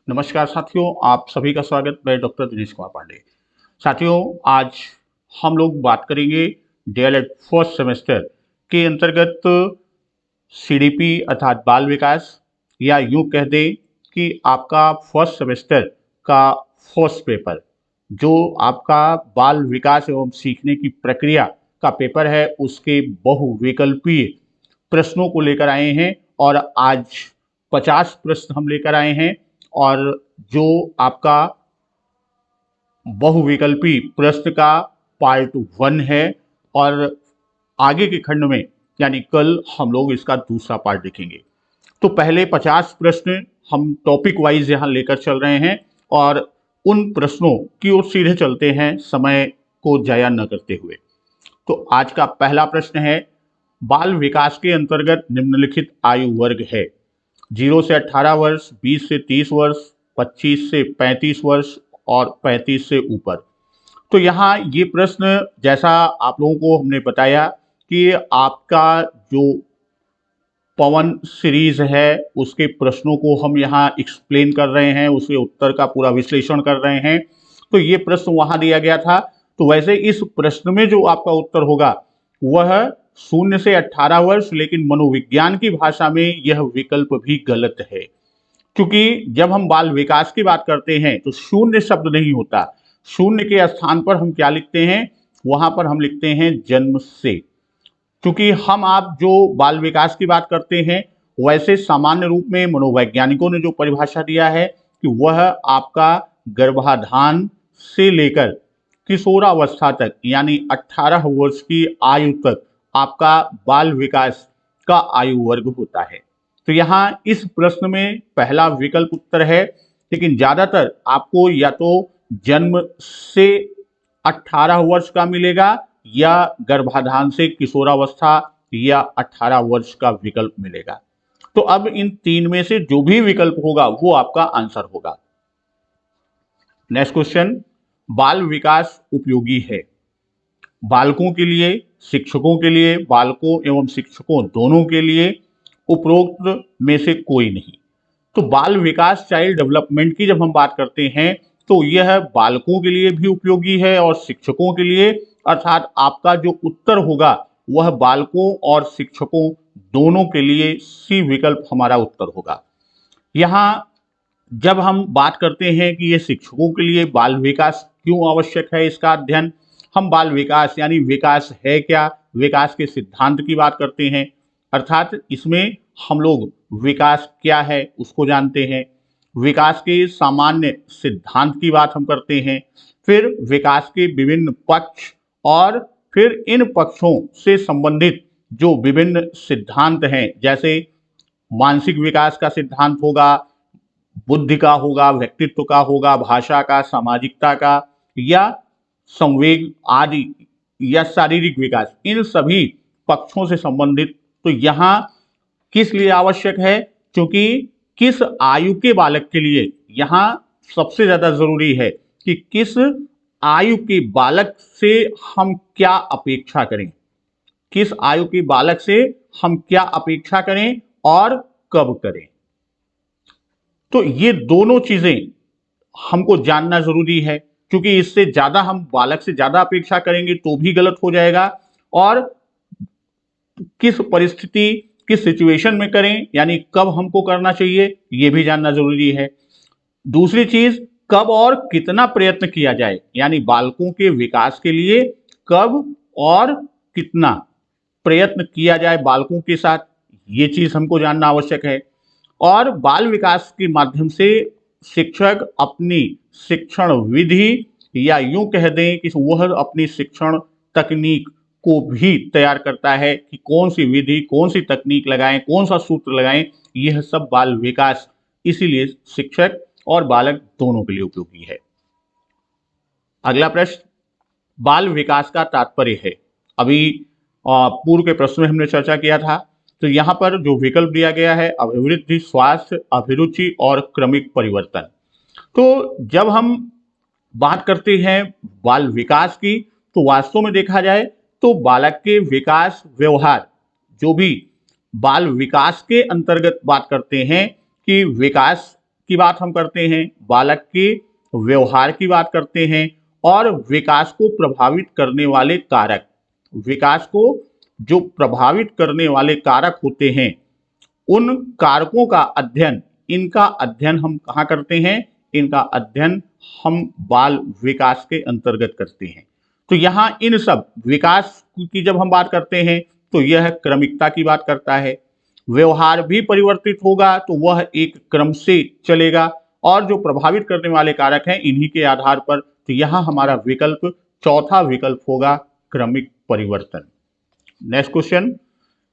नमस्कार साथियों, आप सभी का स्वागत। मैं डॉक्टर दिनेश कुमार पांडे। साथियों, आज हम लोग बात करेंगे डीएलएड फर्स्ट सेमेस्टर के अंतर्गत सीडीपी अर्थात बाल विकास, या यूं कह दें कि आपका फर्स्ट सेमेस्टर का फर्स्ट पेपर, जो आपका बाल विकास एवं सीखने की प्रक्रिया का पेपर है, उसके बहुविकल्पीय प्रश्नों को लेकर आए हैं। और आज 50 प्रश्न हम लेकर आए हैं। और जो आपका बहुविकल्पी प्रश्न का पार्ट 1 है, और आगे के खंड में यानी कल हम लोग इसका दूसरा पार्ट देखेंगे। तो पहले 50 प्रश्न हम टॉपिक वाइज यहाँ लेकर चल रहे हैं और उन प्रश्नों की ओर सीधे चलते हैं, समय को जाया न करते हुए। तो आज का पहला प्रश्न है, बाल विकास के अंतर्गत निम्नलिखित आयु वर्ग है। 0 से 18 वर्ष, 20 से 30 वर्ष, 25 से 35 वर्ष और 35 से ऊपर। तो यहाँ ये प्रश्न, जैसा आप लोगों को हमने बताया कि आपका जो पवन सीरीज है उसके प्रश्नों को हम यहाँ एक्सप्लेन कर रहे हैं, उसके उत्तर का पूरा विश्लेषण कर रहे हैं। तो ये प्रश्न वहाँ दिया गया था। तो वैसे इस प्रश्न में जो आपका उत्तर होगा वह 0 से 18 वर्ष, लेकिन मनोविज्ञान की भाषा में यह विकल्प भी गलत है, क्योंकि जब हम बाल विकास की बात करते हैं तो शून्य शब्द नहीं होता। शून्य के स्थान पर हम क्या लिखते हैं? वहां पर हम लिखते हैं जन्म से। क्योंकि हम आप जो बाल विकास की बात करते हैं, वैसे सामान्य रूप में मनोवैज्ञानिकों ने जो परिभाषा दिया है कि वह आपका गर्भाधान से लेकर किशोरावस्था तक, यानी 18 वर्ष की आयु तक आपका बाल विकास का आयु वर्ग होता है। तो यहाँ इस प्रश्न में पहला विकल्प उत्तर है, लेकिन ज्यादातर आपको या तो जन्म से 18 वर्ष का मिलेगा या गर्भाधान से किशोरावस्था या 18 वर्ष का विकल्प मिलेगा। तो अब इन तीन में से जो भी विकल्प होगा वो आपका आंसर होगा। नेक्स्ट क्वेश्चन, बाल विकास उपयोगी है? बालकों के लिए, शिक्षकों के लिए, बालकों एवं शिक्षकों दोनों के लिए उपरोक्त में से कोई नहीं। तो बाल विकास, चाइल्ड डेवलपमेंट की जब हम बात करते हैं तो यह बालकों के लिए भी उपयोगी है और शिक्षकों के लिए, अर्थात आपका जो उत्तर होगा वह बालकों और शिक्षकों दोनों के लिए सी विकल्प हमारा उत्तर होगा। यहाँ जब हम बात करते हैं कि ये शिक्षकों के लिए बाल विकास क्यों आवश्यक है, इसका अध्ययन, हम बाल विकास यानी विकास है क्या, विकास के सिद्धांत की बात करते हैं। अर्थात इसमें हम लोग विकास क्या है उसको जानते हैं, विकास के सामान्य सिद्धांत की बात हम करते हैं, फिर विकास के विभिन्न पक्ष, और फिर इन पक्षों से संबंधित जो विभिन्न सिद्धांत हैं, जैसे मानसिक विकास का सिद्धांत होगा, बुद्धि का होगा, व्यक्तित्व का होगा, भाषा का, सामाजिकता का, या संवेग आदि, या शारीरिक विकास, इन सभी पक्षों से संबंधित। तो यहाँ किस लिए आवश्यक है? क्योंकि किस आयु के बालक के लिए यहाँ सबसे ज्यादा जरूरी है कि किस आयु के बालक से हम क्या अपेक्षा करें, किस आयु के बालक से हम क्या अपेक्षा करें और कब करें। तो ये दोनों चीजें हमको जानना जरूरी है, क्योंकि इससे ज्यादा हम बालक से ज्यादा अपेक्षा करेंगे तो भी गलत हो जाएगा, और किस परिस्थिति, किस सिचुएशन में करें, यानी कब हमको करना चाहिए, ये भी जानना जरूरी है। दूसरी चीज, कब और कितना प्रयत्न किया जाए, यानी बालकों के विकास के लिए कब और कितना प्रयत्न किया जाए बालकों के साथ, ये चीज हमको जानना आवश्यक है। और बाल विकास के माध्यम से शिक्षक अपनी शिक्षण विधि, या यूं कह दें कि वह अपनी शिक्षण तकनीक को भी तैयार करता है कि कौन सी विधि, कौन सी तकनीक लगाएं, कौन सा सूत्र लगाएं। यह सब बाल विकास इसीलिए शिक्षक और बालक दोनों के लिए उपयोगी है। अगला प्रश्न, बाल विकास का तात्पर्य है। अभी पूर्व के प्रश्न में हमने चर्चा किया था। तो यहाँ पर जो विकल्प दिया गया है, अभिवृद्धि, स्वास्थ्य, अभिरुचि और क्रमिक परिवर्तन। तो जब हम बात करते हैं बाल विकास की, तो वास्तव में देखा जाए तो बालक के विकास, व्यवहार, जो भी बाल विकास के अंतर्गत बात करते हैं कि विकास की बात हम करते हैं, बालक के व्यवहार की बात करते हैं और विकास को प्रभावित करने वाले कारक, विकास को जो प्रभावित करने वाले कारक होते हैं उन कारकों का अध्ययन, इनका अध्ययन हम कहाँ करते हैं, इनका अध्ययन हम बाल विकास के अंतर्गत करते हैं। तो यहाँ इन सब विकास की जब हम बात करते हैं तो यह क्रमिकता की बात करता है। व्यवहार भी परिवर्तित होगा तो वह एक क्रम से चलेगा और जो प्रभावित करने वाले कारक हैं इन्हीं के आधार पर, तो यहाँ हमारा विकल्प चौथा विकल्प होगा क्रमिक परिवर्तन। नेक्स्ट क्वेश्चन,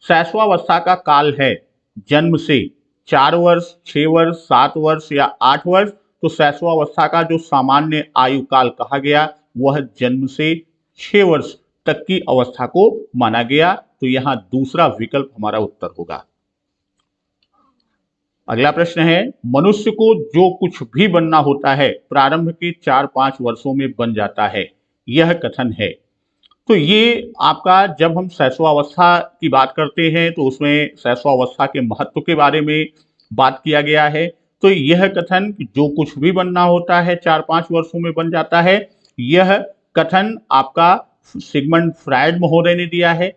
शैशवावस्था का काल है जन्म से 4 वर्ष, 6 वर्ष, 7 वर्ष या 8 वर्ष। तो शैशवावस्था का जो सामान्य आयु काल कहा गया वह जन्म से 6 वर्ष तक की अवस्था को माना गया। तो यहां दूसरा विकल्प हमारा उत्तर होगा। अगला प्रश्न है, मनुष्य को जो कुछ भी बनना होता है प्रारंभ के 4-5 वर्षों में बन जाता है, यह कथन है। तो ये आपका जब हम शैशवावस्था की बात करते हैं तो उसमें शैशवावस्था के महत्व के बारे में बात किया गया है। तो यह कथन जो कुछ भी बनना होता है 4-5 वर्षों में बन जाता है, यह कथन आपका सिगमंड फ्रायड महोदय ने दिया है।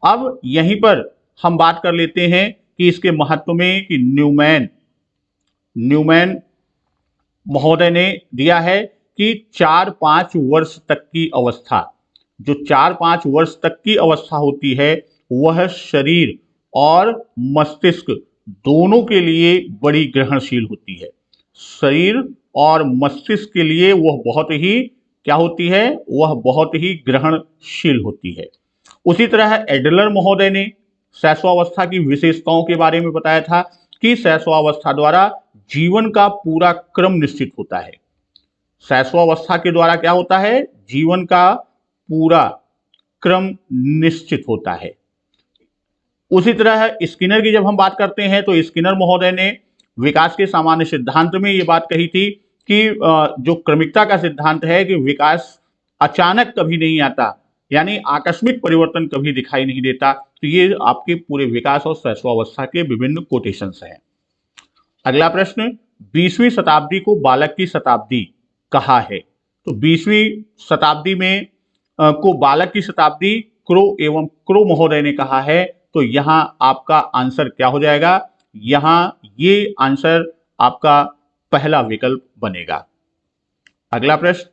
अब यहीं पर हम बात कर लेते हैं कि इसके महत्व में कि न्यूमैन महोदय ने दिया है कि 4-5 वर्ष तक की अवस्था, जो 4-5 वर्ष तक की अवस्था होती है वह शरीर और मस्तिष्क दोनों के लिए बड़ी ग्रहणशील होती है। शरीर और मस्तिष्क के लिए वह बहुत ही क्या होती है, वह बहुत ही ग्रहणशील होती है। उसी तरह एडलर महोदय ने शैशवावस्था की विशेषताओं के बारे में बताया था कि शैशवावस्था द्वारा जीवन का पूरा क्रम निश्चित होता है। शैशवावस्था के द्वारा क्या होता है, जीवन का पूरा क्रम निश्चित होता है। उसी तरह स्किनर की जब हम बात करते हैं तो स्किनर महोदय ने विकास के सामान्य सिद्धांत में ये बात कही थी कि जो क्रमिकता का सिद्धांत है कि विकास अचानक कभी नहीं आता, यानी आकस्मिक परिवर्तन कभी दिखाई नहीं देता। तो ये आपके पूरे विकास और शैशवावस्था के विभिन्न कोटेशंस हैं। अगला प्रश्न, 20वीं शताब्दी को बालक की शताब्दी कहा है। तो 20वीं शताब्दी में को बालक की शताब्दी क्रो महोदय ने कहा है। तो यहाँ आपका आंसर क्या हो जाएगा, यहाँ ये आंसर आपका पहला विकल्प बनेगा। अगला प्रश्न,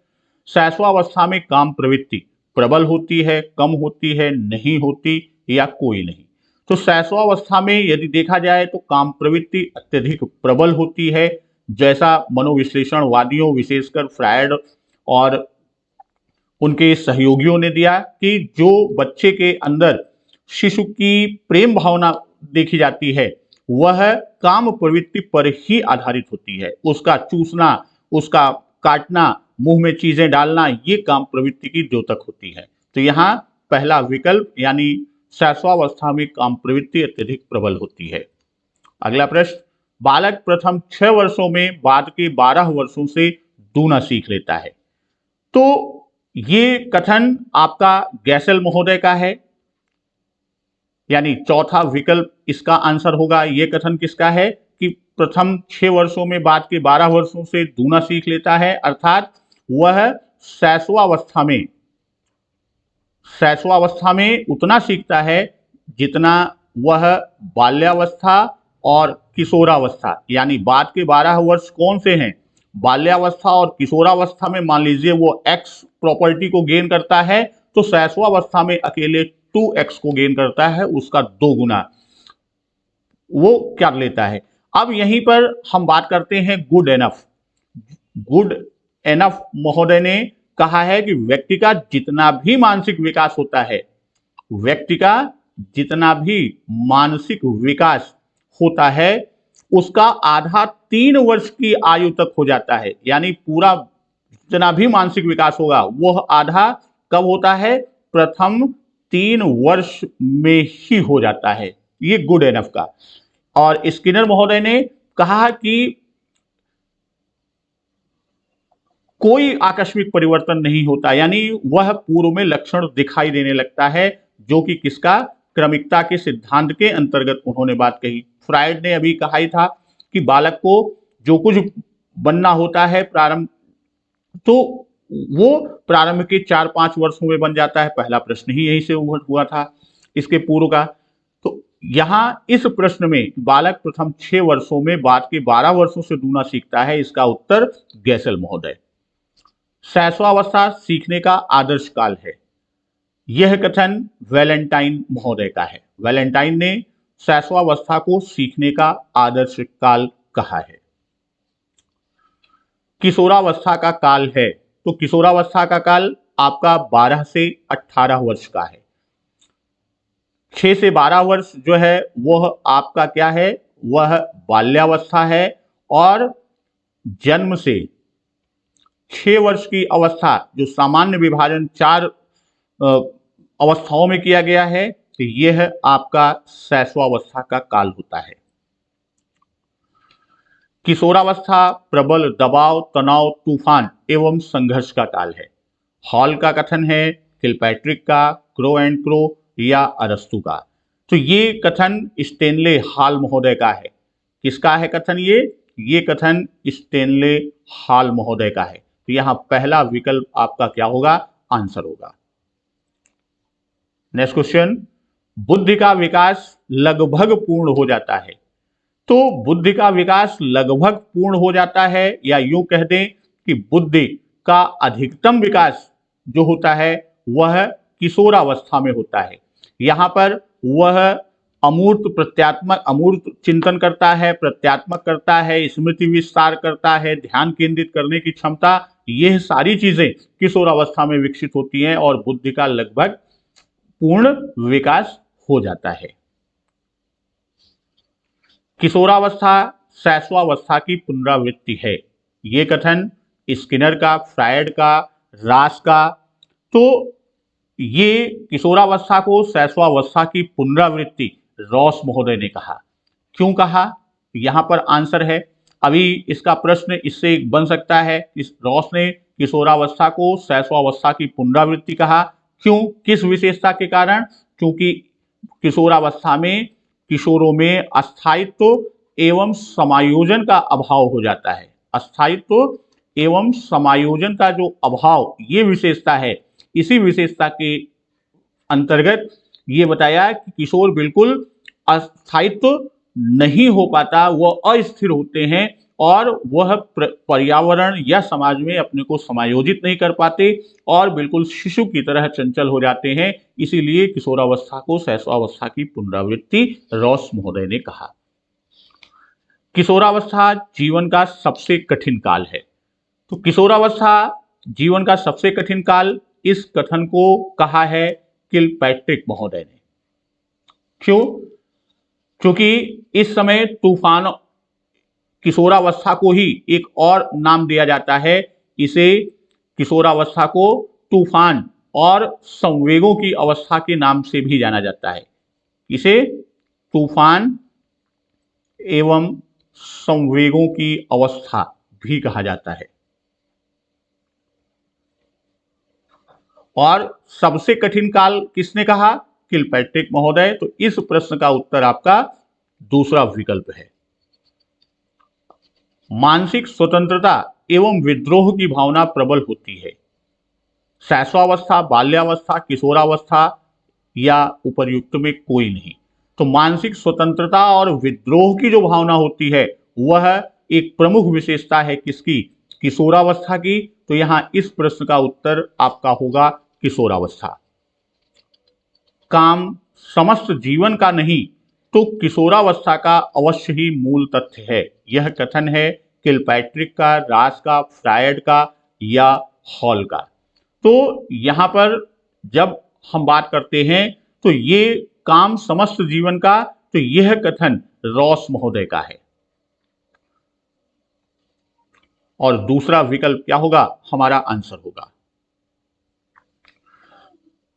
शैशवावस्था में काम प्रवृत्ति प्रबल होती है, कम होती है, नहीं होती या कोई नहीं। तो शैशवावस्था में यदि देखा जाए तो काम प्रवृत्ति अत्यधिक प्रबल होती है, जैसा मनोविश्लेषणवादियों विशेषकर फ्रायड और उनके सहयोगियों ने दिया कि जो बच्चे के अंदर शिशु की प्रेम भावना देखी जाती है वह काम प्रवृत्ति पर ही आधारित होती है। उसका चूसना, उसका काटना, मुंह में चीजें डालना, ये काम प्रवृत्ति की द्योतक होती है। तो यहाँ पहला विकल्प यानी शैशवावस्था में काम प्रवृत्ति अत्यधिक प्रबल होती है। अगला प्रश्न, बालक प्रथम 6 वर्षों में बाद के 12 वर्षों से दूना सीख लेता है। तो ये कथन आपका गैसल महोदय का है, यानी चौथा विकल्प इसका आंसर होगा। ये कथन किसका है कि प्रथम 6 वर्षों में बाद के 12 वर्षों से दूना सीख लेता है, अर्थात वह शैशवावस्था में उतना सीखता है जितना वह बाल्यावस्था और किशोरावस्था, यानी बाद के 12 वर्ष कौन से हैं, बाल्यावस्था और किशोरावस्था में मान लीजिए वो x प्रॉपर्टी को गेन करता है तो शैशवावस्था में अकेले 2x को गेन करता है, उसका 2 गुना वो क्या लेता है। अब यहीं पर हम बात करते हैं गुड एनफ महोदय ने कहा है कि व्यक्ति का जितना भी मानसिक विकास होता है, व्यक्ति का जितना भी मानसिक विकास होता है उसका आधा 3 वर्ष की आयु तक हो जाता है, यानी पूरा जितना भी मानसिक विकास होगा वह आधा कब होता है, प्रथम 3 वर्ष में ही हो जाता है। ये गुड एनफ का। और स्किनर महोदय ने कहा कि कोई आकस्मिक परिवर्तन नहीं होता, यानी वह पूर्व में लक्षण दिखाई देने लगता है, जो कि किसका, क्रमिकता के सिद्धांत के अंतर्गत उन्होंने बात कही। फ्रायड ने अभी कहा ही था कि बालक को जो कुछ बनना होता है प्रारंभ, तो वो प्रारंभ के 4-5 वर्षों में बन जाता है। पहला प्रश्न ही यहीं से हुआ था इसके पूर्व का। तो यहां इस प्रश्न में बालक प्रथम 6 वर्षों में बाद के 12 वर्षों से दूना सीखता है, इसका उत्तर गैसल महोदय। शैशवावस्था सीखने का आदर्श काल है, यह कथन वैलेंटाइन महोदय का है। वैलेंटाइन ने शैशवावस्था को सीखने का आदर्श काल कहा है। किशोरावस्था का काल है, तो किशोरावस्था का काल आपका 12 से 18 वर्ष का है। 6 से 12 वर्ष जो है वह आपका क्या है, वह बाल्यावस्था है। और जन्म से 6 वर्ष की अवस्था, जो सामान्य विभाजन 4 अवस्थाओं में किया गया है, तो यह आपका शैशवावस्था का काल होता है। किशोरावस्था प्रबल दबाव, तनाव, तूफान एवं संघर्ष का काल है। हॉल का कथन है, किलपैट्रिक का, क्रो एंड क्रो या अरस्तु का। तो ये कथन स्टेनले हॉल महोदय का है। किसका है कथन ये कथन स्टेनले हॉल महोदय का है। तो यहां पहला विकल्प आपका क्या होगा, आंसर होगा। नेक्स्ट क्वेश्चन, बुद्धि का विकास लगभग पूर्ण हो जाता है। तो बुद्धि का विकास लगभग पूर्ण हो जाता है, या यूं कह दें कि बुद्धि का अधिकतम विकास जो होता है वह किशोरावस्था में होता है। यहां पर वह अमूर्त चिंतन करता है, प्रत्यात्मक करता है, स्मृति विस्तार करता है, ध्यान केंद्रित करने की क्षमता, यह सारी चीजें किशोरावस्था में विकसित होती हैं और बुद्धि का लगभग पूर्ण विकास हो जाता है। किशोरावस्था शैशवावस्था की पुनरावृत्ति है, ये कथन स्किनर का, फ्रायड का, रास का। तो ये किशोरावस्था को शैशवावस्था की पुनरावृत्ति रॉस महोदय ने कहा। क्यों कहा, यहां पर आंसर है। अभी इसका प्रश्न इससे बन सकता है, इस रॉस ने किशोरावस्था को शैशवावस्था की पुनरावृत्ति कहा, क्यों, किस विशेषता के कारण? क्योंकि किशोरावस्था में किशोरों में अस्थायित्व एवं समायोजन का अभाव हो जाता है। अस्थायित्व एवं समायोजन का जो अभाव, ये विशेषता है, इसी विशेषता के अंतर्गत ये बताया कि किशोर बिल्कुल अस्थायित्व नहीं हो पाता, वह अस्थिर होते हैं और वह पर्यावरण या समाज में अपने को समायोजित नहीं कर पाते और बिल्कुल शिशु की तरह चंचल हो जाते हैं। इसीलिए किशोरावस्था को शैशवावस्था की पुनरावृत्ति रॉस महोदय ने कहा। किशोरावस्था जीवन का सबसे कठिन काल है। तो किशोरावस्था जीवन का सबसे कठिन काल, इस कथन को कहा है किलपैट्रिक महोदय ने। क्यों? क्योंकि इस समय तूफान, किशोरावस्था को ही एक और नाम दिया जाता है, इसे किशोरावस्था को तूफान और संवेगों की अवस्था के नाम से भी जाना जाता है। इसे तूफान एवं संवेगों की अवस्था भी कहा जाता है। और सबसे कठिन काल किसने कहा, किलपैट्रिक महोदय। तो इस प्रश्न का उत्तर आपका दूसरा विकल्प है। मानसिक स्वतंत्रता एवं विद्रोह की भावना प्रबल होती है। शैशवावस्था, बाल्यावस्था, किशोरावस्था या उपर्युक्त में कोई नहीं। तो मानसिक स्वतंत्रता और विद्रोह की जो भावना होती है वह एक प्रमुख विशेषता है किसकी, किशोरावस्था की। तो यहां इस प्रश्न का उत्तर आपका होगा किशोरावस्था। काम समस्त जीवन का नहीं तो किशोरावस्था का अवश्य ही मूल तथ्य है, यह कथन है किलपैट्रिक का, रास का, फ्रायड का या हॉल का। तो यहां पर जब हम बात करते हैं तो ये काम समस्त जीवन का, तो यह कथन रॉस महोदय का है। और दूसरा विकल्प क्या होगा, हमारा आंसर होगा।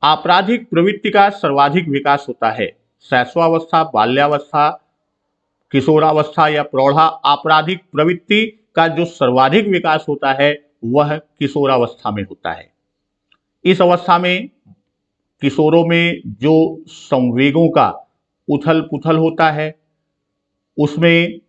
आपराधिक प्रवृत्ति का सर्वाधिक विकास होता है। शैशवावस्था, बाल्यावस्था, किशोरावस्था या प्रौढ़ा, आपराधिक प्रवृत्ति का जो सर्वाधिक विकास होता है वह किशोरावस्था में होता है। इस अवस्था में किशोरों में जो संवेगों का उथल पुथल होता है, उसमें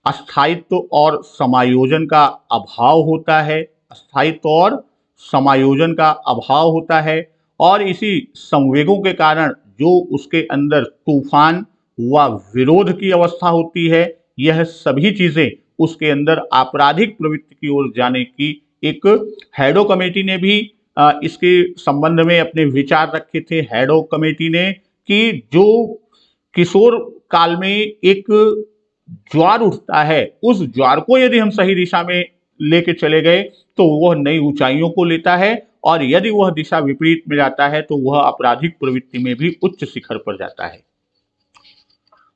स्थायित्व और समायोजन का अभाव होता है, स्थायित्व और समायोजन का अभाव होता है, और इसी संवेगों के कारण जो उसके अंदर तूफान व विरोध की अवस्था होती है, यह सभी चीजें उसके अंदर आपराधिक प्रवृत्ति की ओर जाने की एक हैडो कमेटी ने भी इसके संबंध में अपने विचार रखे थे। हैडो कमेटी ने कि जो किशोर काल में एक ज्वार उठता है, उस ज्वार को यदि हम सही दिशा में लेके चले गए तो वह नई ऊंचाइयों को लेता है, और यदि वह दिशा विपरीत में जाता है तो वह आपराधिक प्रवृत्ति में भी उच्च शिखर पर जाता है।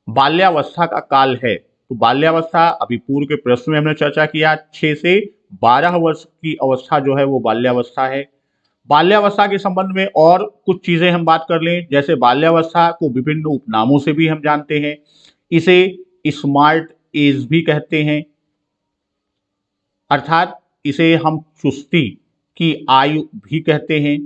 बाल्यावस्था का काल है, तो बाल्यावस्था अभी पूर्व के प्रश्न में हमने चर्चा किया, 6 से 12 वर्ष की अवस्था जो है वो बाल्यावस्था है। बाल्यावस्था के संबंध में और कुछ चीजें हम बात कर लें, जैसे बाल्यावस्था को विभिन्न उपनामों से भी हम जानते हैं। इसे स्मार्ट एज भी कहते हैं, अर्थात इसे हम चुस्ती की आयु भी कहते हैं।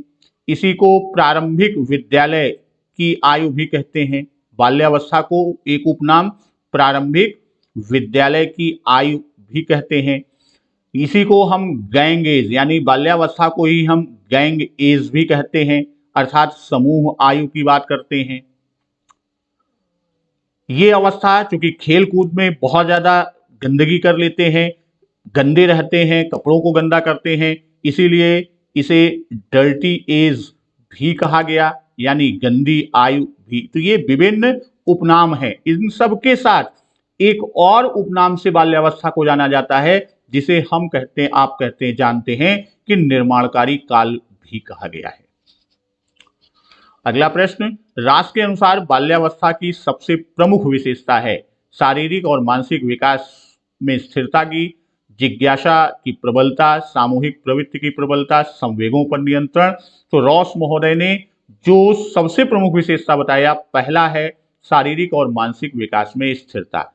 इसी को प्रारंभिक विद्यालय की आयु भी कहते हैं। बाल्यावस्था को एक उपनाम प्रारंभिक विद्यालय की आयु भी कहते हैं। इसी को हम गैंग एज, यानी बाल्यावस्था को ही हम गैंग एज भी कहते हैं, अर्थात समूह आयु की बात करते हैं। ये अवस्था चूंकि खेल कूद में बहुत ज्यादा गंदगी कर लेते हैं, गंदे रहते हैं, कपड़ों को गंदा करते हैं, इसीलिए इसे डर्टी एज भी कहा गया, यानी गंदी आयु भी। तो ये विभिन्न उपनाम हैं। इन सब के साथ एक और उपनाम से बाल्यावस्था को जाना जाता है, जिसे हम कहते हैं, आप कहते हैं, जानते हैं कि निर्माणकारी काल भी कहा गया है। अगला प्रश्न, रास के अनुसार बाल्यावस्था की सबसे प्रमुख विशेषता है शारीरिक और मानसिक विकास में स्थिरता की, जिज्ञासा की प्रबलता, सामूहिक प्रवृत्ति की प्रबलता, संवेगों पर नियंत्रण। तो रॉस महोदय ने जो सबसे प्रमुख विशेषता बताया, पहला है शारीरिक और मानसिक विकास में स्थिरता।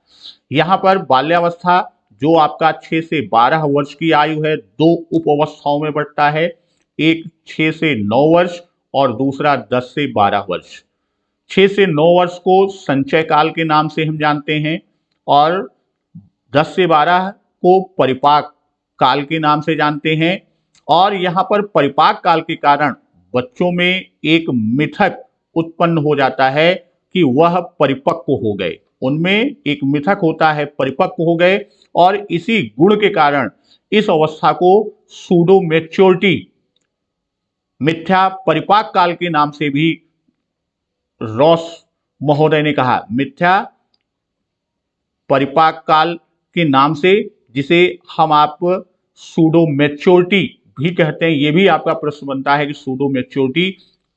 यहाँ पर बाल्यावस्था जो आपका 6 से 12 वर्ष की आयु है, दो उप अवस्थाओं में बढ़ता है, एक 6 से 9 वर्ष और दूसरा 10 से 12 वर्ष। 6 से 9 वर्ष को संचय काल के नाम से हम जानते हैं, और 10 से 12 को परिपाक काल के नाम से जानते हैं। और यहाँ पर परिपाक काल के कारण बच्चों में एक मिथक उत्पन्न हो जाता है कि वह परिपक्व हो गए, उनमें एक मिथक होता है, परिपक्व हो गए, और इसी गुण के कारण इस अवस्था को सूडो मैच्योरिटी, मिथ्या परिपाक काल के नाम से भी रॉस महोदय ने कहा, मिथ्या परिपाक काल के नाम से, जिसे हम आप सूडो मैच्योरिटी भी कहते हैं। यह भी आपका प्रश्न बनता है कि सूडो मैच्योरिटी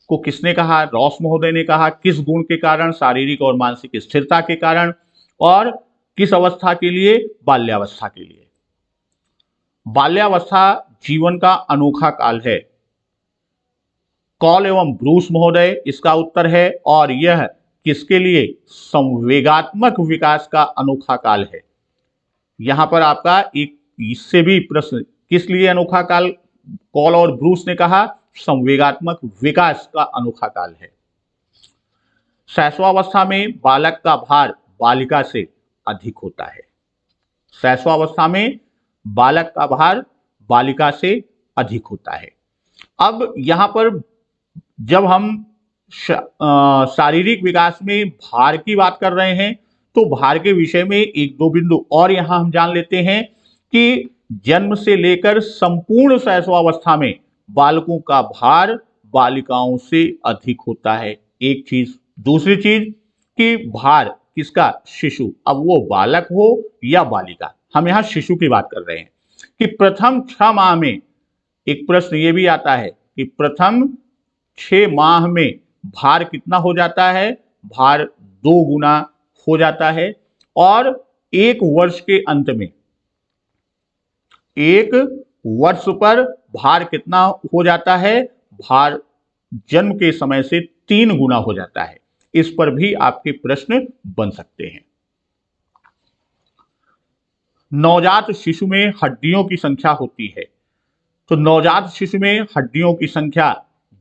को किसने कहा, रॉस महोदय ने कहा। किस गुण के कारण, शारीरिक और मानसिक स्थिरता के कारण, और किस अवस्था के लिए, बाल्यावस्था के लिए। बाल्यावस्था जीवन का अनोखा काल है, कॉल एवं ब्रूस महोदय इसका उत्तर है, और यह किसके लिए, संवेगात्मक विकास का अनोखा काल है। यहां पर आपका एक इससे भी प्रश्न, किस लिए अनोखा काल, कॉल और ब्रूस ने कहा संवेगात्मक विकास का अनोखा काल है। शैशवावस्था में बालक का भार बालिका से अधिक होता है। शैशवावस्था में बालक का भार बालिका से अधिक होता है। अब यहां पर जब हम शारीरिक विकास में भार की बात कर रहे हैं, तो भार के विषय में एक दो बिंदु और यहां हम जान लेते हैं कि जन्म से लेकर संपूर्ण शैशवावस्था में बालकों का भार बालिकाओं से अधिक होता है, एक चीज। दूसरी चीज कि भार किसका, शिशु, अब वो बालक हो या बालिका, हम यहां शिशु की बात कर रहे हैं, कि प्रथम 6 माह में, एक प्रश्न ये भी आता है कि प्रथम 6 माह में भार कितना हो जाता है, भार 2 गुना हो जाता है। और 1 वर्ष के अंत में, 1 वर्ष पर भार कितना हो जाता है, भार जन्म के समय से 3 गुना हो जाता है। इस पर भी आपके प्रश्न बन सकते हैं। नवजात शिशु में हड्डियों की संख्या होती है, तो नवजात शिशु में हड्डियों की संख्या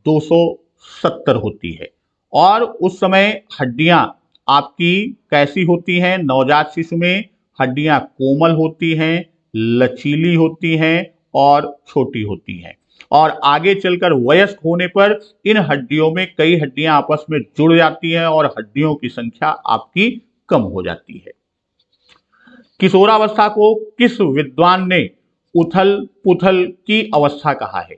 270 होती है, और उस समय हड्डियां आपकी कैसी होती हैं, नवजात शिशु में हड्डियां कोमल होती हैं, लचीली होती हैं और छोटी होती हैं। और आगे चलकर वयस्क होने पर इन हड्डियों में कई हड्डियां आपस में जुड़ जाती हैं और हड्डियों की संख्या आपकी कम हो जाती है। किशोरावस्था को किस विद्वान ने उथल पुथल की अवस्था कहा है?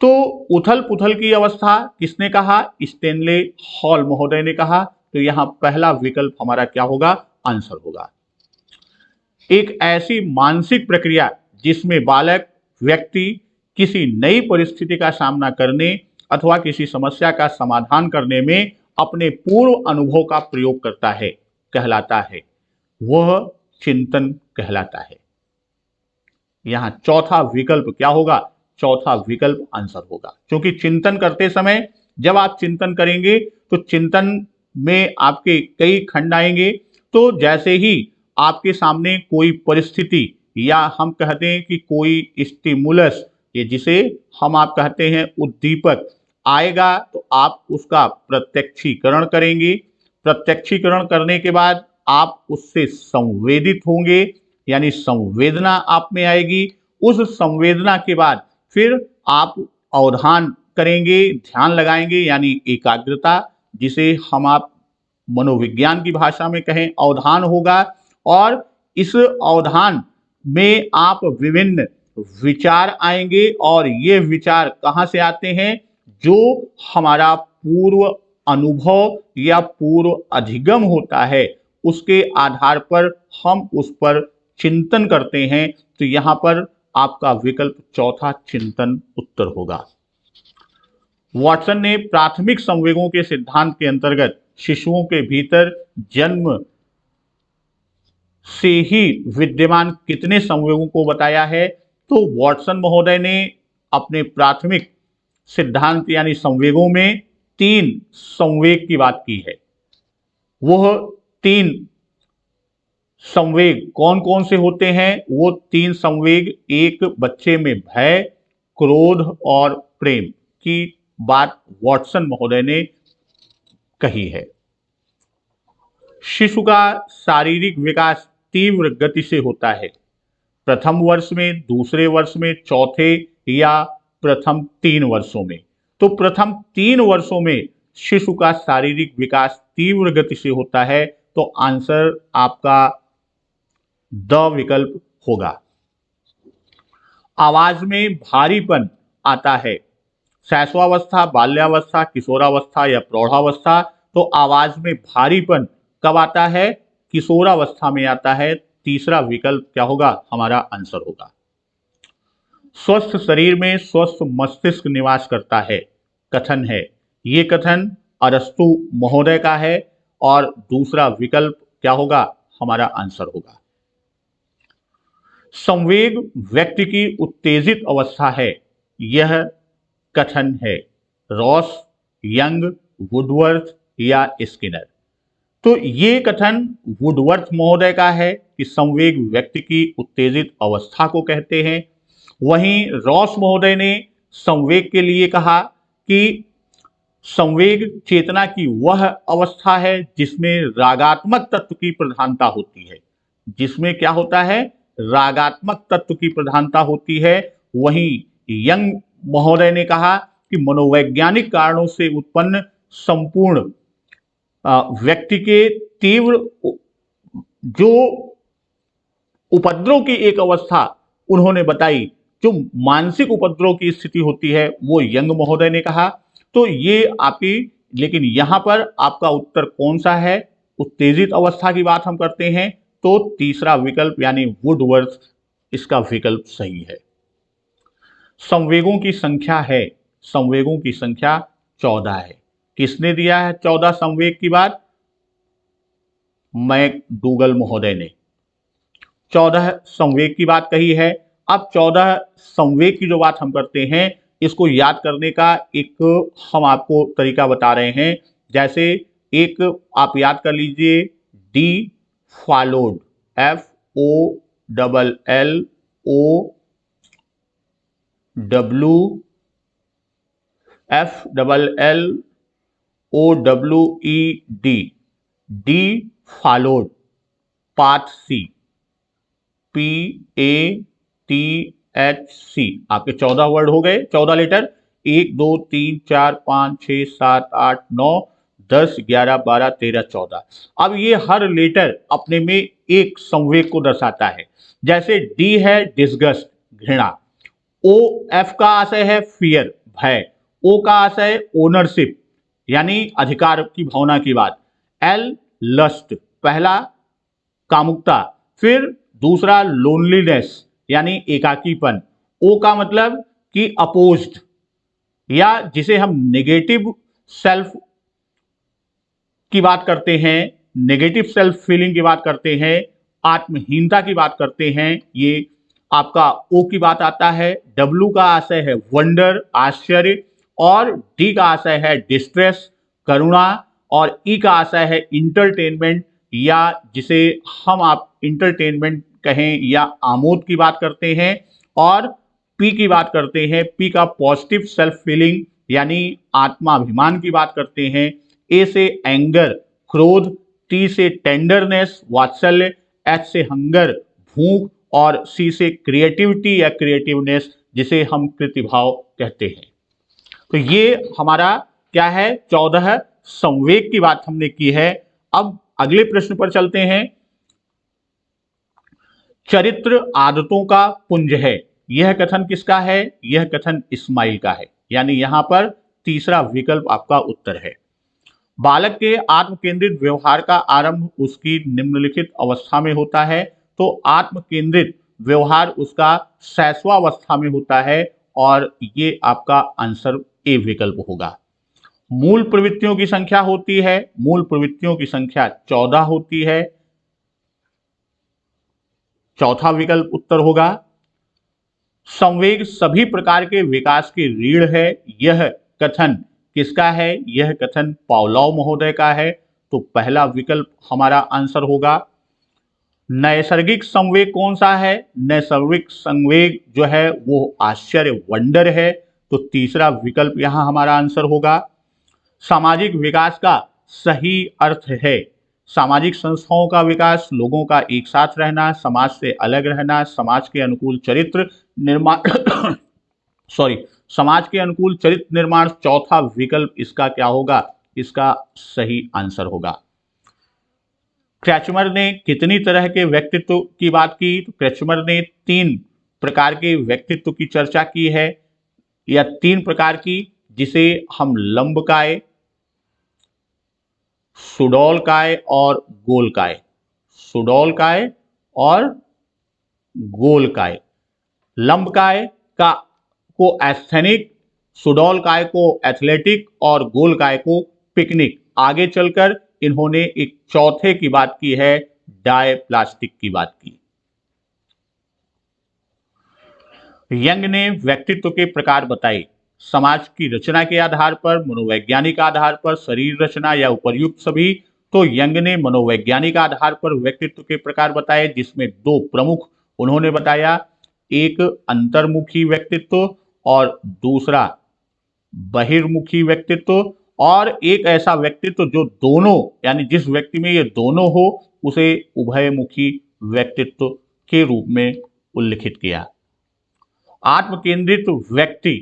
तो उथल पुथल की अवस्था किसने कहा? स्टेनले हॉल महोदय ने कहा। तो यहां पहला विकल्प हमारा क्या होगा? आंसर होगा। एक ऐसी मानसिक प्रक्रिया जिसमें बालक व्यक्ति किसी नई परिस्थिति का सामना करने अथवा किसी समस्या का समाधान करने में अपने पूर्व अनुभव का प्रयोग करता है, कहलाता है, वह चिंतन कहलाता है। यहां चौथा विकल्प क्या होगा? चौथा विकल्प आंसर होगा, क्योंकि चिंतन करते समय जब आप चिंतन करेंगे तो चिंतन में आपके कई खंड आएंगे। तो जैसे ही आपके सामने कोई परिस्थिति या हम कहते हैं कि कोई स्टिमुलस, ये जिसे हम आप कहते हैं उद्दीपक आएगा, तो आप उसका प्रत्यक्षीकरण करेंगे। प्रत्यक्षीकरण करने के बाद आप उससे संवेदित होंगे, यानी संवेदना आप में आएगी। उस संवेदना के बाद फिर आप अवधान करेंगे, ध्यान लगाएंगे, यानी एकाग्रता, जिसे हम आप मनोविज्ञान की भाषा में कहें अवधान होगा। और इस अवधान में आप विभिन्न विचार आएंगे और ये विचार कहाँ से आते हैं? जो हमारा पूर्व अनुभव या पूर्व अधिगम होता है, उसके आधार पर हम उस पर चिंतन करते हैं। तो यहां पर आपका विकल्प चौथा चिंतन उत्तर होगा। वाटसन ने प्राथमिक संवेगों के सिद्धांत के अंतर्गत शिशुओं के भीतर जन्म से ही विद्यमान कितने संवेगों को बताया है? तो वाटसन महोदय ने अपने प्राथमिक सिद्धांत यानी संवेगों में 3 संवेग की बात की है। वह 3 संवेग कौन कौन से होते हैं? वो 3 संवेग, एक बच्चे में भय, क्रोध और प्रेम की बात वाटसन महोदय ने कही है। शिशु का शारीरिक विकास तीव्र गति से होता है, प्रथम वर्ष में, दूसरे वर्ष में, चौथे या प्रथम 3 वर्षों में। तो प्रथम 3 वर्षों में शिशु का शारीरिक विकास तीव्र गति से होता है। तो आंसर आपका द विकल्प होगा। आवाज में भारीपन आता है, शैशवावस्था, बाल्यावस्था, किशोरावस्था या प्रौढ़ावस्था? तो आवाज में भारीपन कब आता है? किशोरावस्था में आता है। तीसरा विकल्प क्या होगा? हमारा आंसर होगा। स्वस्थ शरीर में स्वस्थ मस्तिष्क निवास करता है, कथन है। ये कथन अरस्तु महोदय का है और दूसरा विकल्प क्या होगा? हमारा आंसर होगा। संवेग व्यक्ति की उत्तेजित अवस्था है, यह कथन है रॉस, यंग, वुडवर्थ या स्किनर? तो ये कथन वुडवर्थ महोदय का है कि संवेग व्यक्ति की उत्तेजित अवस्था को कहते हैं। वहीं रॉस महोदय ने संवेग के लिए कहा कि संवेग चेतना की वह अवस्था है जिसमें रागात्मक तत्व की प्रधानता होती है। जिसमें क्या होता है? रागात्मक तत्व की प्रधानता होती है। वहीं यंग महोदय ने कहा कि मनोवैज्ञानिक कारणों से उत्पन्न संपूर्ण व्यक्ति के तीव्र जो उपद्रव की एक अवस्था उन्होंने बताई, जो मानसिक उपद्रव की स्थिति होती है, वो यंग महोदय ने कहा। तो ये आपकी, लेकिन यहां पर आपका उत्तर कौन सा है? उत्तेजित अवस्था की बात हम करते हैं, तो तीसरा विकल्प यानी वुडवर्थ इसका विकल्प सही है। संवेगों की संख्या है, संवेगों की संख्या 14 है। किसने दिया है 14 संवेग की बात? मैकडूगल महोदय ने 14 संवेग की बात कही है। अब 14 संवेग की जो बात हम करते हैं, इसको याद करने का एक हम आपको तरीका बता रहे हैं। जैसे एक आप याद कर लीजिए, D followed, FOLLOWED, D followed, path C. PATHC, आपके 14 वर्ड हो गए, 14 लेटर। 1 2 3 4 5 6 7 8 9 10 11 12 13 14। अब ये हर लेटर अपने में एक संवेग को दर्शाता है। जैसे डी है डिस्गस्ट, घृणा। ओ, एफ का आशय है फियर, भय। ओ का आशय ओनरशिप, यानी अधिकार की भावना की बात। एल, लस्ट, पहला कामुकता, फिर दूसरा लोनलीनेस यानी एकाकीपन। ओ का मतलब कि अपोज्ड, या जिसे हम नेगेटिव सेल्फ की बात करते हैं, नेगेटिव सेल्फ फीलिंग की बात करते हैं, आत्महीनता की बात करते हैं, ये आपका ओ की बात आता है। डब्ल्यू का आशय है वंडर, आश्चर्य। और डी का आशय है डिस्ट्रेस, करुणा। और ई का आशय है इंटरटेनमेंट, या जिसे हम आप इंटरटेनमेंट कहें या आमोद की बात करते हैं। और पी की बात करते हैं, पी का पॉजिटिव सेल्फ फीलिंग यानी आत्माभिमान की बात करते हैं। ए से एंगर, क्रोध। टी से टेंडरनेस, वात्सल्य। एच से हंगर, भूख। और सी से क्रिएटिविटी या क्रिएटिवनेस, जिसे हम प्रतिभाव कहते हैं। तो ये हमारा क्या है, 14 संवेग की बात हमने की है। अब अगले प्रश्न पर चलते हैं। चरित्र आदतों का पुंज है, यह कथन किसका है? यह कथन इस्माइल का है, यानी यहां पर तीसरा विकल्प आपका उत्तर है। बालक के आत्म केंद्रित व्यवहार का आरंभ उसकी निम्नलिखित अवस्था में होता है। तो आत्म केंद्रित व्यवहार उसका शैशवावस्था में होता है, और ये आपका आंसर ए विकल्प होगा। मूल प्रवृत्तियों की संख्या होती है, मूल प्रवृत्तियों की संख्या 14 होती है, चौथा विकल्प उत्तर होगा। संवेग सभी प्रकार के विकास की रीढ़ है, यह कथन किसका है? यह कथन पावलोव महोदय का है। तो पहला विकल्प हमारा आंसर होगा। नैसर्गिक संवेग कौन सा है? नैसर्गिक संवेग जो है वो आश्चर्य, वंडर है। तो तीसरा विकल्प यहां हमारा आंसर होगा। सामाजिक विकास का सही अर्थ है, सामाजिक संस्थाओं का विकास, लोगों का एक साथ रहना, समाज से अलग रहना, समाज के अनुकूल चरित्र निर्माण सॉरी, समाज के अनुकूल चरित्र निर्माण। चौथा विकल्प इसका क्या होगा? इसका सही आंसर होगा। क्रैचमर ने कितनी तरह के व्यक्तित्व की बात की? तो क्रैचमर ने 3 प्रकार के व्यक्तित्व की चर्चा की है, या 3 प्रकार की, जिसे हम लंबकाय, सुडौलकाय और गोलकाय, सुडौलकाय और गोलकाय। लंबकाय का को एस्थेनिक, सुडौलकाय को एथलेटिक और गोलकाय को पिकनिक। आगे चलकर इन्होंने एक चौथे की बात की है, डाई प्लास्टिक की बात की। यंग ने व्यक्तित्व के प्रकार बताए, समाज की रचना के आधार पर, मनोवैज्ञानिक आधार पर, शरीर रचना या उपर्युक्त सभी। तो यंग ने मनोवैज्ञानिक आधार पर व्यक्तित्व के प्रकार बताए, जिसमें 2 प्रमुख उन्होंने बताया, एक अंतर्मुखी व्यक्तित्व और दूसरा बहिर्मुखी व्यक्तित्व। और एक ऐसा व्यक्तित्व जो दोनों, यानी जिस व्यक्ति में ये दोनों हो, उसे उभयमुखी व्यक्तित्व के रूप में उल्लिखित किया। आत्म केंद्रित व्यक्ति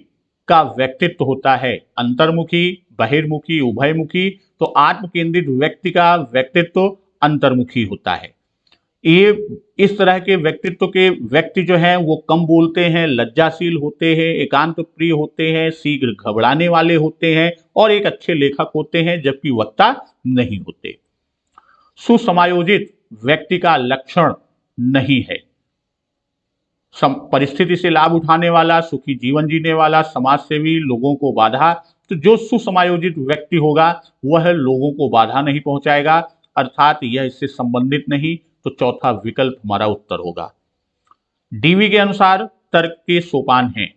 का व्यक्तित्व होता है अंतर्मुखी, बहिर्मुखी, उभयमुखी। तो आत्म केंद्रित व्यक्ति का व्यक्तित्व अंतर्मुखी होता है। ये इस तरह के व्यक्तित्व के व्यक्ति जो हैं वो कम बोलते हैं, लज्जाशील होते हैं, एकांत प्रिय होते हैं, शीघ्र घबराने वाले होते हैं, और एक अच्छे लेखक होते हैं, जबकि वक्ता नहीं होते। सुसमायोजित व्यक्ति का लक्षण नहीं है, परिस्थिति से लाभ उठाने वाला, सुखी जीवन जीने वाला, समाजसेवी, लोगों को बाधा। तो जो सुसमायोजित व्यक्ति होगा वह लोगों को बाधा नहीं पहुंचाएगा, अर्थात यह इससे संबंधित नहीं। तो चौथा विकल्प हमारा उत्तर होगा। डीवी के अनुसार तर्क के सोपान हैं।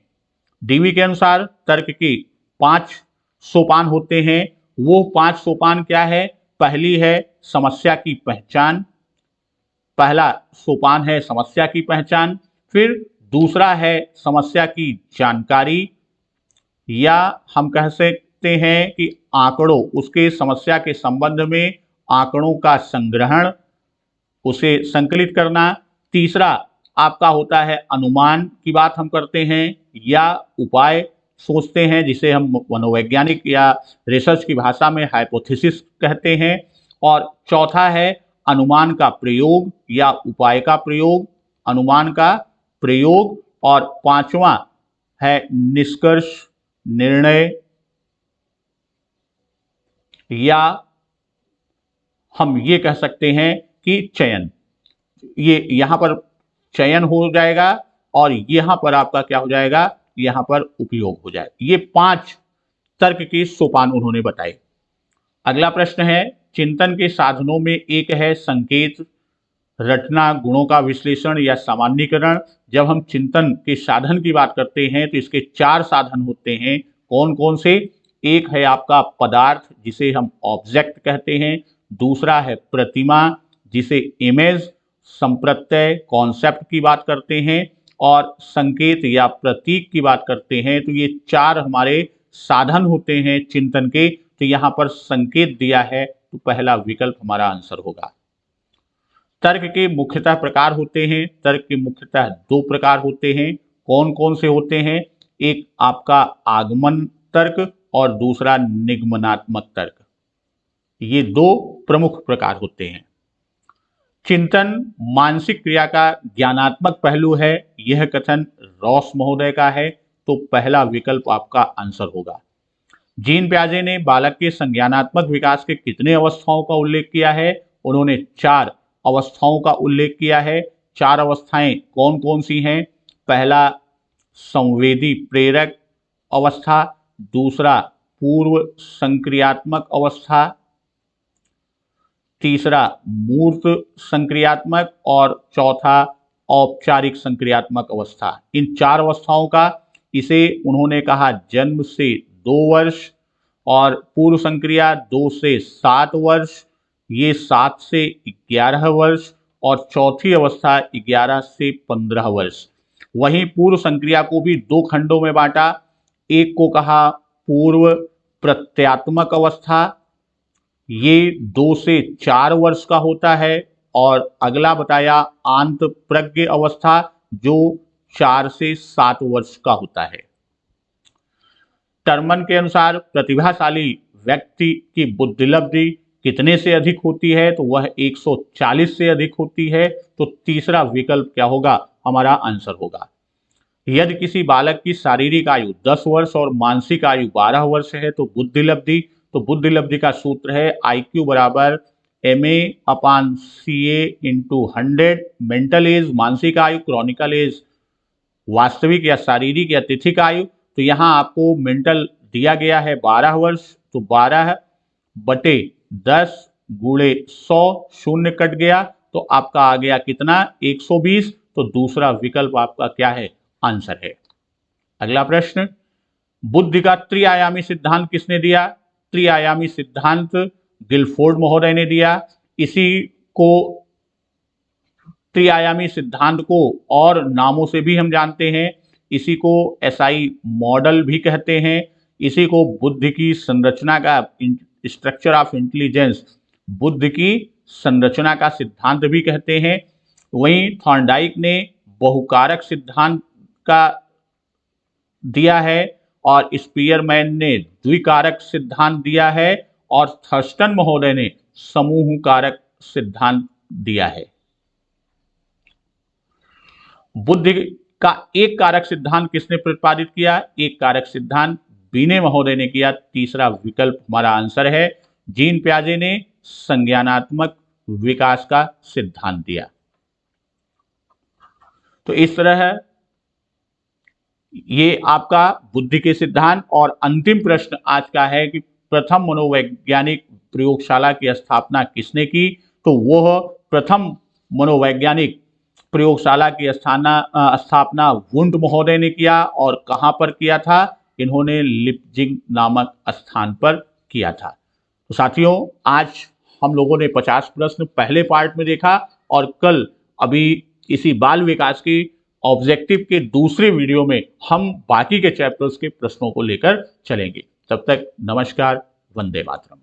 डीवी के अनुसार तर्क के 5 सोपान होते हैं। वो 5 सोपान क्या है? पहली है समस्या की पहचान, पहला सोपान है समस्या की पहचान। फिर दूसरा है समस्या की जानकारी, या हम कह सकते हैं कि आंकड़ों, उसके समस्या के संबंध में आंकड़ों का संग्रहण, उसे संकलित करना। तीसरा आपका होता है अनुमान की बात हम करते हैं या उपाय सोचते हैं, जिसे हम मनोवैज्ञानिक या रिसर्च की भाषा में हाइपोथेसिस कहते हैं। और चौथा है अनुमान का प्रयोग या उपाय का प्रयोग, अनुमान का प्रयोग। और पांचवा है निष्कर्ष, निर्णय, या हम ये कह सकते हैं कि चयन। ये यहां पर चयन हो जाएगा और यहां पर आपका क्या हो जाएगा, यहां पर उपयोग हो जाएगा। ये 5 तर्क के सोपान उन्होंने बताए। अगला प्रश्न है, चिंतन के साधनों में एक है संकेत, रटना, गुणों का विश्लेषण या सामान्यीकरण। जब हम चिंतन के साधन की बात करते हैं तो इसके 4 साधन होते हैं। कौन कौन से? एक है आपका पदार्थ, जिसे हम ऑब्जेक्ट कहते हैं। दूसरा है प्रतिमा, जिसे इमेज, संप्रत्यय, कॉन्सेप्ट की बात करते हैं। और संकेत या प्रतीक की बात करते हैं। तो ये 4 हमारे साधन होते हैं चिंतन के। तो यहां पर संकेत दिया है, तो पहला विकल्प हमारा आंसर होगा। तर्क के मुख्यतः प्रकार होते हैं। तर्क के मुख्यतः 2 प्रकार होते हैं। कौन कौन से होते हैं? एक आपका आगमन तर्क और दूसरा निगमनात्मक तर्क। ये 2 प्रमुख प्रकार होते हैं। चिंतन मानसिक क्रिया का ज्ञानात्मक पहलू है, यह कथन रॉस महोदय का है। तो पहला विकल्प आपका आंसर होगा। जीन प्याजे ने बालक के संज्ञानात्मक विकास के कितने अवस्थाओं का उल्लेख किया है? उन्होंने 4 अवस्थाओं का उल्लेख किया है। 4 अवस्थाएं कौन कौन सी हैं? पहला संवेदी प्रेरक अवस्था, दूसरा पूर्व संक्रियात्मक अवस्था, तीसरा मूर्त संक्रियात्मक और चौथा औपचारिक संक्रियात्मक अवस्था। इन 4 अवस्थाओं का इसे उन्होंने कहा जन्म से 2 वर्ष, और पूर्व संक्रिया 2 से 7 वर्ष, ये 7 से 11 वर्ष, और चौथी अवस्था 11 से 15 वर्ष। वहीं पूर्व संक्रिया को भी 2 खंडों में बांटा। एक को कहा पूर्व प्रत्यात्मक अवस्था, ये 2 से 4 वर्ष का होता है। और अगला बताया आंत प्रज्ञ अवस्था, जो 4 से 7 वर्ष का होता है। टर्मन के अनुसार प्रतिभाशाली व्यक्ति की बुद्धिलब्धि कितने से अधिक होती है? तो वह 140 से अधिक होती है। तो तीसरा विकल्प क्या होगा? हमारा आंसर होगा। यदि किसी बालक की शारीरिक आयु 10 वर्ष और मानसिक आयु 12 वर्ष है तो बुद्धिलब्धि का सूत्र है IQ बराबर MA/CA × 100। मेंटल एज मानसिक आयु, क्रॉनिकल एज वास्तविक या शारीरिक या तिथिक आयु। तो यहाँ आपको मेंटल दिया गया है 12 वर्ष, तो 12/10 × 100, शून्य कट गया तो आपका आ गया कितना? 120। तो दूसरा विकल्प आपका क्या है? आंसर है। अगला प्रश्न, बुद्धि का त्रिआयामी सिद्धांत किसने दिया? त्रिआयामी सिद्धांत गिलफोर्ड महोदय ने दिया। इसी को त्रिआयामी सिद्धांत को और नामों से भी हम जानते हैं। इसी को SI मॉडल भी कहते हैं। इसी को बुद्धि की संरचना का, स्ट्रक्चर ऑफ इंटेलिजेंस, बुद्धि की संरचना का सिद्धांत भी कहते हैं। वहीं थॉर्नडाइक ने बहुकारक सिद्धांत का दिया है और स्पीयरमैन ने द्विकारक सिद्धांत दिया है और थर्स्टन महोदय ने समूह कारक सिद्धांत दिया है। बुद्धि का एक कारक सिद्धांत किसने प्रतिपादित किया? एक कारक सिद्धांत बीने महोदय ने किया। तीसरा विकल्प हमारा आंसर है। जीन प्याजे ने संज्ञानात्मक विकास का सिद्धांत दिया। तो इस तरह ये आपका बुद्धि के सिद्धांत। और अंतिम प्रश्न आज का है कि प्रथम मनोवैज्ञानिक प्रयोगशाला की स्थापना किसने की? तो वह प्रथम मनोवैज्ञानिक प्रयोगशाला की स्थापना वुंड महोदय ने किया। और कहां पर किया था? इन्होंने लिप्जिग नामक स्थान पर किया था। तो साथियों, आज हम लोगों ने 50 प्रश्न पहले पार्ट में देखा और कल अभी इसी बाल विकास की ऑब्जेक्टिव के दूसरे वीडियो में हम बाकी के चैप्टर्स के प्रश्नों को लेकर चलेंगे। तब तक नमस्कार, वंदे मातरम।